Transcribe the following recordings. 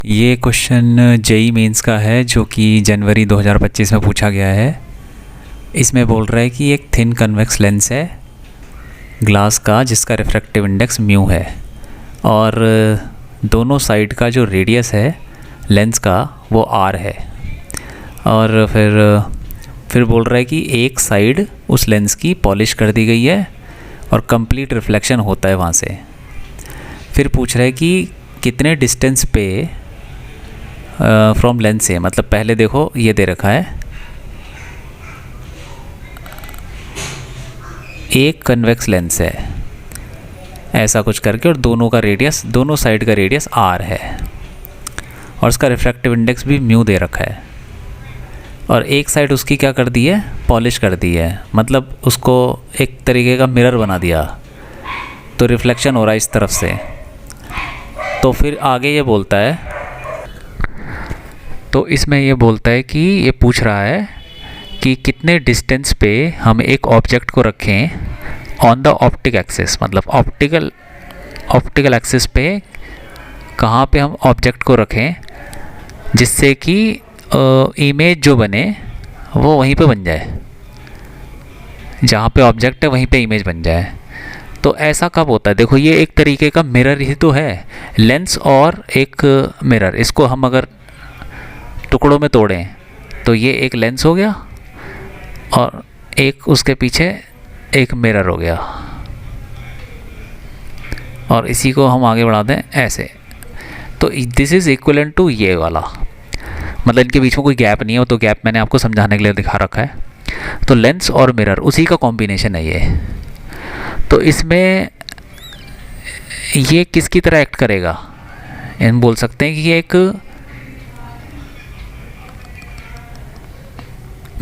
ये question JEE mains का है जो कि जनवरी 2025 में पूछा गया है। इसमें बोल रहा है कि एक थिन कन्वेक्स लेंस है ग्लास का जिसका रिफ्रैक्टिव इंडेक्स म्यू है और दोनों साइड का जो रेडियस है लेंस का वो आर है। और फिर बोल रहा है कि एक साइड उस लेंस की पॉलिश कर दी गई है और कंप्लीट रिफ्लेक्शन होता है वहाँ से। फिर पूछ रहा है कि कितने डिस्टेंस पे फ्रॉम लेंस से, मतलब पहले देखो ये दे रखा है एक कन्वेक्स लेंस है ऐसा कुछ करके और दोनों का रेडियस, दोनों साइड का रेडियस आर है और उसका रिफ्रैक्टिव इंडेक्स भी म्यू दे रखा है और एक साइड उसकी क्या कर दी है, पॉलिश कर दी है, मतलब उसको एक तरीके का मिरर बना दिया तो रिफ्लेक्शन हो रहा है इस तरफ से। तो फिर आगे ये बोलता है, तो इसमें ये बोलता है कि ये पूछ रहा है कि कितने डिस्टेंस पे हम एक ऑब्जेक्ट को रखें ऑन द ऑप्टिक एक्सिस, मतलब ऑप्टिकल एक्सिस पे कहाँ पे हम ऑब्जेक्ट को रखें जिससे कि इमेज जो बने वो वहीं पे बन जाए, जहाँ पे ऑब्जेक्ट है वहीं पे इमेज बन जाए। तो ऐसा कब होता है? देखो ये एक तरीके का मिरर ही तो है, लेंस और एक मिरर। इसको हम अगर टुकड़ों में तोड़ें तो ये एक लेंस हो गया और एक उसके पीछे एक मिरर हो गया और इसी को हम आगे बढ़ा दें ऐसे। तो दिस इज़ इक्वलेंट टू ये वाला, मतलब इनके बीच में कोई गैप नहीं है, तो गैप मैंने आपको समझाने के लिए दिखा रखा है। तो लेंस और मिरर उसी का कॉम्बिनेशन है ये। तो इसमें ये किसकी तरह एक्ट करेगा? हम बोल सकते हैं कि ये एक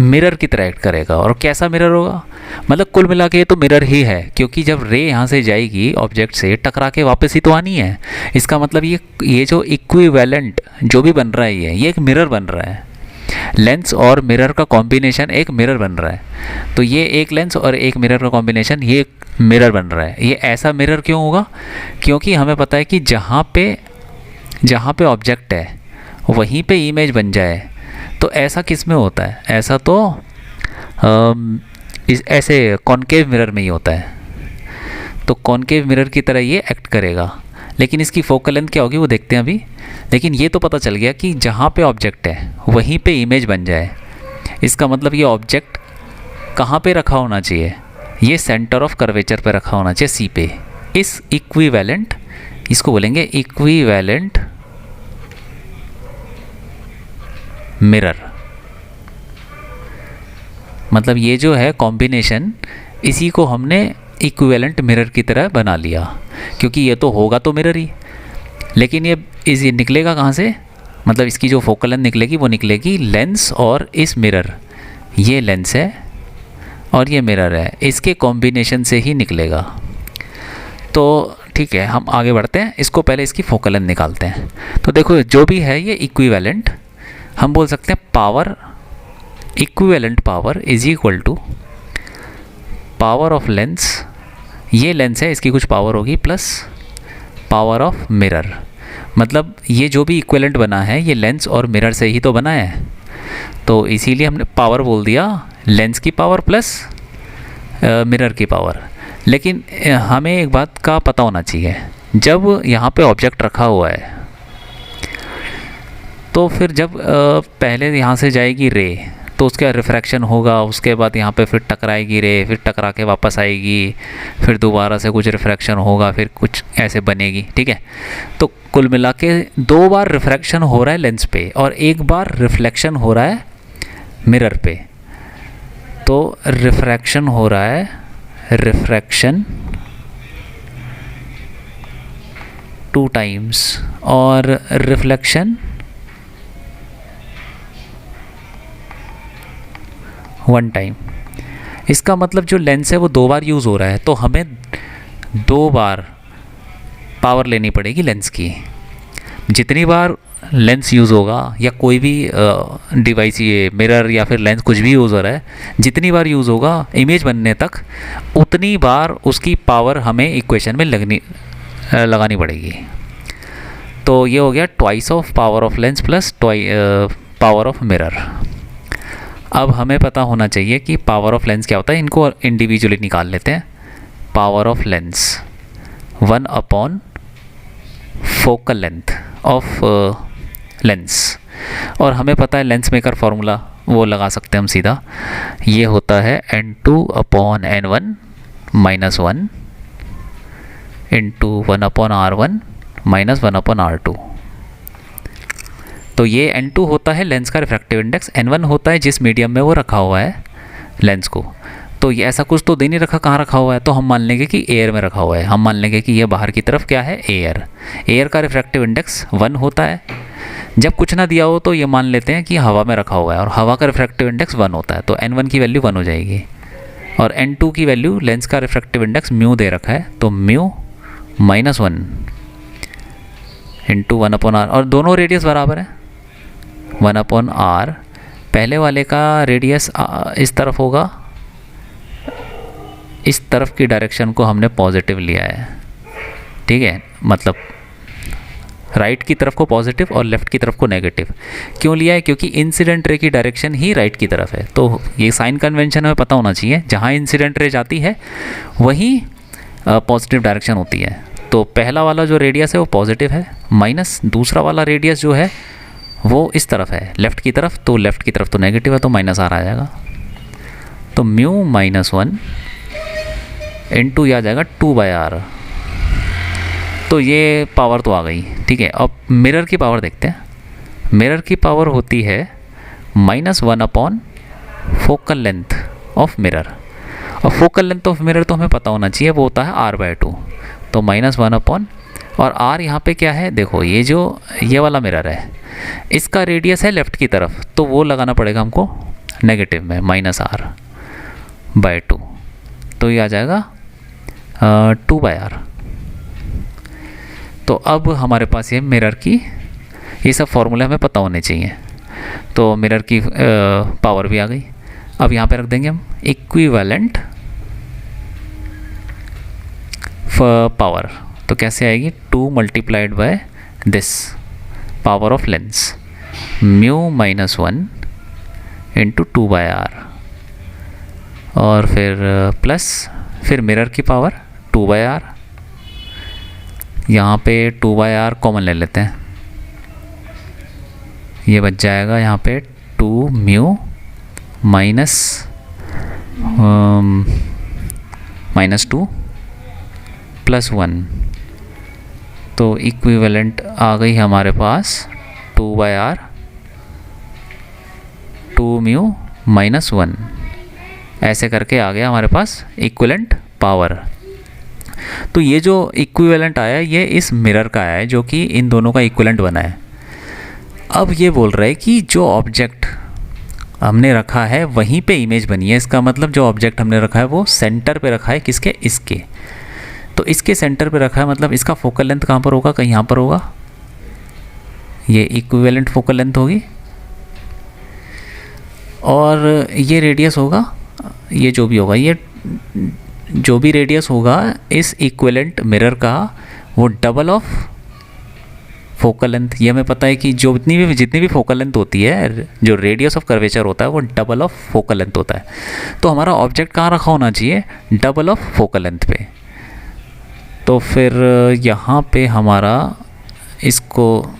मिरर की तरह एक्ट करेगा। और कैसा मिरर होगा? मतलब कुल मिला के ये तो मिरर ही है, क्योंकि जब रे यहाँ से जाएगी ऑब्जेक्ट से टकरा के वापस ही तो आनी है। इसका मतलब ये जो इक्विवेलेंट जो भी बन रहा है ये एक मिरर बन रहा है। लेंस और मिरर का कॉम्बिनेशन एक मिरर बन रहा है। तो ये एक लेंस और एक मिरर का कॉम्बिनेशन ये एक मिरर बन रहा है। ये ऐसा मिरर क्यों होगा? क्योंकि हमें पता है कि जहाँ पे ऑब्जेक्ट है वहीं पे इमेज बन जाए। तो ऐसा किस में होता है? ऐसा तो ऐसे कॉनकेव मिरर में ही होता है। तो कॉनकेव मिरर की तरह ये एक्ट करेगा, लेकिन इसकी फोकल लेंथ क्या होगी वो देखते हैं अभी। लेकिन ये तो पता चल गया कि जहाँ पे ऑब्जेक्ट है वहीं पे इमेज बन जाए। इसका मतलब ये ऑब्जेक्ट कहाँ पे रखा होना चाहिए? ये सेंटर ऑफ कर्वेचर पे रखा होना चाहिए, सी पे। इस इक्विवेलेंट, इसको बोलेंगे इक्विवेलेंट मिरर। मतलब ये जो है कॉम्बिनेशन, इसी को हमने इक्विवेलेंट मिरर की तरह बना लिया, क्योंकि ये तो होगा तो मिरर ही, लेकिन ये निकलेगा कहाँ से? मतलब इसकी जो फोकल लेंथ निकलेगी वो निकलेगी लेंस और इस मिरर, ये लेंस है और ये मिरर है, इसके कॉम्बिनेशन से ही निकलेगा। तो ठीक है, हम आगे बढ़ते हैं। इसको पहले इसकी फोकल लेंथ निकालते हैं। तो देखो जो भी है ये इक्विवेलेंट, हम बोल सकते हैं power, equivalent power is equal to power of lens, ये लेंस है इसकी कुछ पावर होगी, प्लस पावर ऑफ मिरर। मतलब ये जो भी इक्विवेलेंट बना है ये लेंस और मिरर से ही तो बना है, तो इसीलिए हमने पावर बोल दिया, लेंस की पावर प्लस मिरर की पावर। लेकिन हमें एक बात का पता होना चाहिए, जब यहाँ पे ऑब्जेक्ट रखा हुआ है तो फिर जब पहले यहाँ से जाएगी रे तो उसका रिफ्रैक्शन होगा, उसके बाद यहाँ पे फिर टकराएगी रे, फिर टकरा के वापस आएगी, फिर दोबारा से कुछ रिफ्रैक्शन होगा, फिर कुछ ऐसे बनेगी। ठीक है, तो कुल मिला के 2 बार रिफ्रैक्शन हो रहा है लेंस पे और 1 बार रिफ्लेक्शन हो रहा है मिरर पे। तो रिफ्रैक्शन हो रहा है, रिफ्रैक्शन 2 टाइम्स और रिफ्लेक्शन 1 टाइम। इसका मतलब जो लेंस है वो 2 बार यूज़ हो रहा है, तो हमें 2 बार पावर लेनी पड़ेगी लेंस की। जितनी बार लेंस यूज़ होगा या कोई भी डिवाइस, ये मिरर या फिर लेंस कुछ भी यूज़ हो रहा है, जितनी बार यूज़ होगा इमेज बनने तक, उतनी बार उसकी पावर हमें इक्वेशन में लगानी पड़ेगी। तो ये हो गया twice of power of lens plus power of mirror. अब हमें पता होना चाहिए कि पावर ऑफ लेंस क्या होता है, इनको इंडिविजुअली निकाल लेते हैं। Power of lens 1 upon focal length of lens, और हमें पता है लेंस मेकर फॉर्मूला वो लगा सकते हैं हम सीधा, ये होता है n2 upon n1 minus 1 into 1 upon r1 minus 1 upon r2। तो ये n2 होता है लेंस का रिफ्रैक्टिव इंडेक्स, n1 होता है जिस मीडियम में वो रखा हुआ है लेंस को। तो ये ऐसा कुछ तो दे नहीं रखा, कहाँ रखा हुआ है, तो हम मान लेंगे कि एयर में रखा हुआ है। हम मान लेंगे कि ये बाहर की तरफ क्या है, एयर। एयर का रिफ्रैक्टिव इंडेक्स 1 होता है। जब कुछ ना दिया हो तो ये मान लेते हैं कि हवा में रखा हुआ है, और हवा का रिफ्रैक्टिव इंडेक्स 1 होता है, तो n1 की वैल्यू 1 हो जाएगी। और n2 की वैल्यू, लेंस का रिफ्रैक्टिव इंडेक्स म्यू दे रखा है, तो mu minus 1 into 1 upon R, और दोनों रेडियस बराबर है 1 अपॉन आर। पहले वाले का रेडियस इस तरफ होगा, इस तरफ की डायरेक्शन को हमने पॉजिटिव लिया है, ठीक है, मतलब राइट की तरफ को पॉजिटिव और लेफ़्ट की तरफ को नेगेटिव। क्यों लिया है, क्योंकि इंसिडेंट रे की डायरेक्शन ही राइट की तरफ है। तो ये साइन कन्वेंशन हमें पता होना चाहिए, जहाँ इंसिडेंट रे जाती है वहीं पॉजिटिव डायरेक्शन होती है। तो पहला वाला जो रेडियस है वो पॉजिटिव है, माइनस दूसरा वाला रेडियस जो है वो इस तरफ है लेफ़्ट की तरफ, तो लेफ़्ट की तरफ तो नेगेटिव है, तो माइनस आर आ जाएगा। तो म्यू माइनस 1 इंटू आ जाएगा 2/r। तो ये पावर तो आ गई, ठीक है। अब मिरर की पावर देखते हैं। मिरर की पावर होती है -1 upon focal length of mirror, और फोकल लेंथ ऑफ मिरर तो हमें पता होना चाहिए, वो होता है r/2। तो -1 अपॉन, और r यहाँ पे क्या है, देखो ये जो ये वाला मिरर है इसका रेडियस है लेफ़्ट की तरफ, तो वो लगाना पड़ेगा हमको नेगेटिव में, -r/2। तो ये आ जाएगा 2/r। तो अब हमारे पास ये मिरर की ये सब फॉर्मूले हमें पता होने चाहिए। तो मिरर की पावर भी आ गई। अब यहाँ पे रख देंगे हम इक्विवेलेंट पावर। तो कैसे आएगी, 2 multiplied by this power of lens, mu -1 into 2/r, और फिर प्लस फिर मिरर की पावर 2/r। यहाँ पे 2/r कॉमन ले लेते हैं, ये बच जाएगा यहाँ पे 2 म्यू -2 प्लस 1। तो इक्विवेलेंट आ गई हमारे पास 2/r 2 म्यू -1। ऐसे करके आ गया हमारे पास इक्विवेलेंट पावर। तो ये जो इक्विवेलेंट आया ये इस मिरर का आया है, जो कि इन दोनों का इक्विवेलेंट बना है। अब ये बोल रहा है कि जो ऑब्जेक्ट हमने रखा है वहीं पे इमेज बनी है। इसका मतलब जो ऑब्जेक्ट हमने रखा है वो सेंटर पे रखा है, किसके, इसके। तो इसके सेंटर पे रखा है, मतलब इसका फोकल लेंथ कहाँ पर होगा, कहीं यहाँ पर होगा। ये इक्विवेलेंट फोकल लेंथ होगी, और ये रेडियस होगा, ये जो भी होगा, ये जो भी रेडियस होगा इस इक्विवेलेंट मिरर का, वो डबल ऑफ फोकल लेंथ। ये हमें पता है कि जो जितनी भी फोकल लेंथ होती है, जो रेडियस ऑफ कर्वेचर होता है वो डबल ऑफ फोकल लेंथ होता है। तो हमारा ऑब्जेक्ट कहाँ रखा होना चाहिए, डबल ऑफ फोकल लेंथ पे। तो फिर यहाँ पे हमारा इसको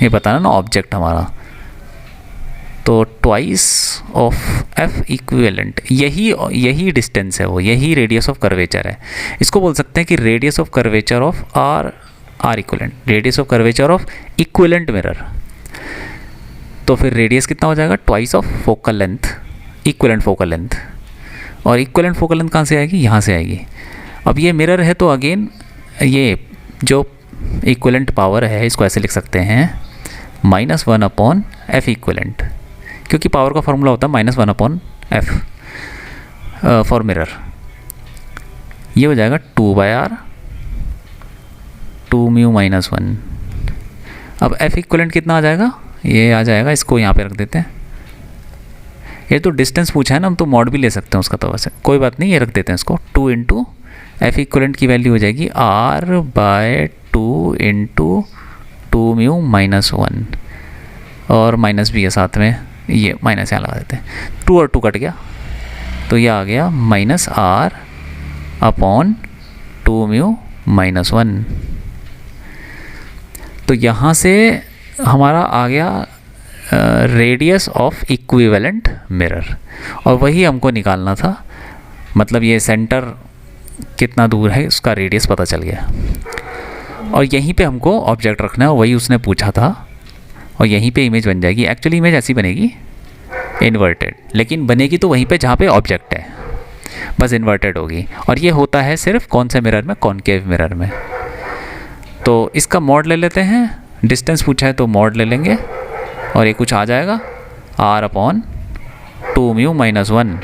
ये बताना ना ऑब्जेक्ट हमारा, तो ट्वाइस ऑफ एफ इक्विवेलेंट, यही डिस्टेंस है, वो यही रेडियस ऑफ कर्वेचर है। इसको बोल सकते हैं कि radius of curvature of R equivalent, radius of curvature of equivalent mirror. तो फिर रेडियस कितना हो जाएगा, twice of focal length, equivalent focal length. और इक्विवेलेंट फोकल लेंथ कहाँ से आएगी, यहाँ से आएगी। अब ये मिरर है, तो अगेन ये जो इक्विवेलेंट पावर है इसको ऐसे लिख सकते हैं -1 अपॉन एफ इक्विवेलेंट, क्योंकि पावर का फॉर्मूला होता है -1 अपॉन एफ फॉर मिरर। ये हो जाएगा 2/r 2 म्यू -1। अब एफ इक्विवेलेंट कितना आ जाएगा, ये आ जाएगा, इसको यहाँ पे रख देते हैं। ये तो डिस्टेंस पूछा है ना, हम तो मॉड भी ले सकते हैं उसका, तो वैसे कोई बात नहीं, ये रख देते हैं इसको। 2 इंटू एफ इक्विवेलेंट की वैल्यू हो जाएगी r/2 इंटू 2 म्यू माइनस 1, और माइनस भी है साथ में, ये माइनस यहाँ लगा देते हैं, 2 और 2 कट गया, तो ये आ गया minus r upon 2 mu minus 1। तो यहाँ से हमारा आ गया रेडियस ऑफ इक्विवेलेंट मिरर, और वही हमको निकालना था, मतलब ये सेंटर कितना दूर है उसका रेडियस पता चल गया, और यहीं पे हमको ऑब्जेक्ट रखना है, वही उसने पूछा था, और यहीं पे इमेज बन जाएगी। एक्चुअली इमेज ऐसी बनेगी इन्वर्टेड, लेकिन बनेगी तो वहीं पे जहाँ पे ऑब्जेक्ट है, बस इन्वर्टेड होगी। और ये होता है सिर्फ कौन से मिरर में, कॉनकेव मिरर में। तो इसका मॉड ले लेते हैं, डिस्टेंस पूछा है तो मॉड ले लेंगे, और ये कुछ आ जाएगा r अपॉन 2 म्यू माइनस 1।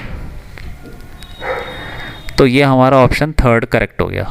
तो ये हमारा ऑप्शन 3 करेक्ट हो गया।